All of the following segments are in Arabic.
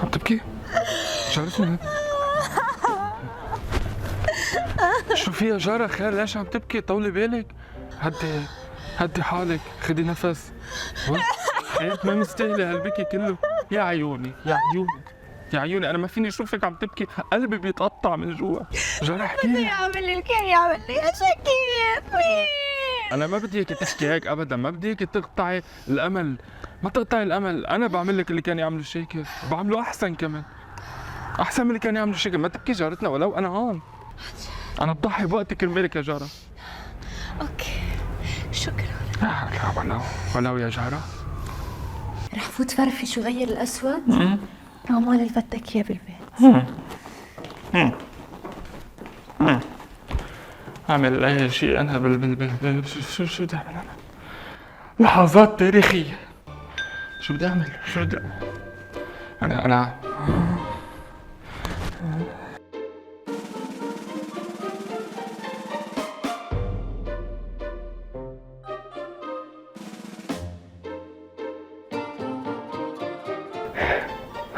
عم تبكي؟ جارتنا شو فيها جارة خير؟ ليش عم تبكي؟ طولي بالك. هدي حالك، خدي نفس. حياة ما مستاهلة هالبكي كله. يا عيوني يا عيوني يا عيوني، انا ما فيني اشوفك عم تبكي، قلبي بيتقطع من جوا. جارة احكي لي. يعمل لي الكل يعمل لي يا شكير. انا ما بدي اياك تحكي هيك ابدا، ما بدي اياك تقطعي الامل، ما تقطعي الامل. انا بعمل لك اللي كان يعمله شاكر، بعمله احسن كمان، احسن من اللي كان يعمله شاكر. ما تبكي جارتنا، ولو انا هون، انا بضحي بوقتي كرمالك يا جاره. اوكي شكرا. لا ولو يا جاره. رح فوت فرفش وغير الاسود. عمال اللي بدك اياه بالبيت. اعمل اي شيء انا شو بدي اعمل انا؟ لحظات تاريخية. شو بدي اعمل؟ انا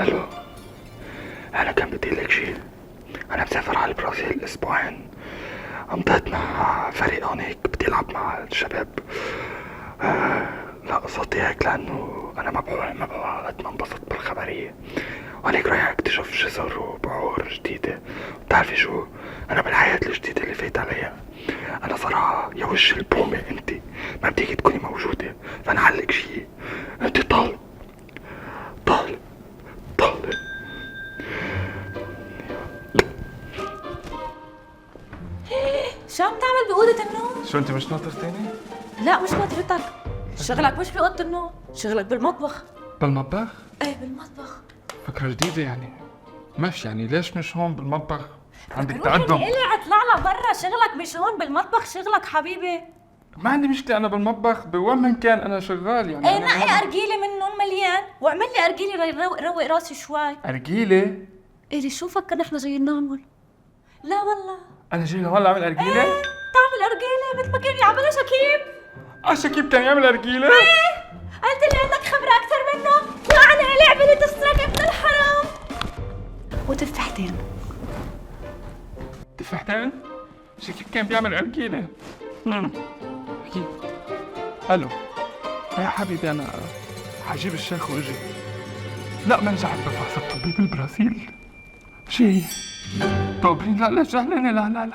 الو، انا كان بدي لك شيء. انا مسافر على البرازيل اسبوعين، امضيت مع فريق هونيك بدي العب مع الشباب. لا صوتي هيك لانه انا ما بوعى قد ما انبسط بالخبريه. وهيك رايح اكتشف جزر وبعور جديده. بتعرفي شو؟ انا بالحياه الجديده اللي فايت عليها انا صراحه يا وش البومه انت ما بديك تكوني موجوده. فانا علق شيء، انت طالب. شو عم تعمل بأوضة النوم؟ شو انت مش ناطر تاني؟ لا مش ناطرتك، شغلك مش بأوضة النوم، شغلك بالمطبخ. بالمطبخ؟ ايه بالمطبخ. فكرة جديدة يعني. ماشي يعني ليش مش هون بالمطبخ؟ عندك روح تقدم. اللي إلي اطلع برا، شغلك مش هون بالمطبخ، شغلك حبيبي. ما عندي مشكلة، أنا بالمطبخ بوين من كان أنا شغال يعني. ايه نقي أرجيلة منهم مليان، واعمل لي أرجيلة روق راسي شوي. أرجيلة؟ إيه شو فكر نحن جايين نعمل؟ لا والله. أنا جاي لهون أعمل أرجيلة؟ ايه تعمل أرجيلة مثل ما كان يعملها شكيب. شكيب كان يعمل أرجيلة؟ ايه قلت لي عندك خبرة أكثر منه، وأنا لعبة اللي تسرق ابن الحرام. وتفاحتين. تفاحتين؟ شكيب كان بيعمل أرجيلة. أكيد. ألو يا حبيبي، أنا حجيب الشيخ وأجي. لا ما نجحت بفحص الطبي بالبرازيل. شي طوبين؟ لا جهلانة. لا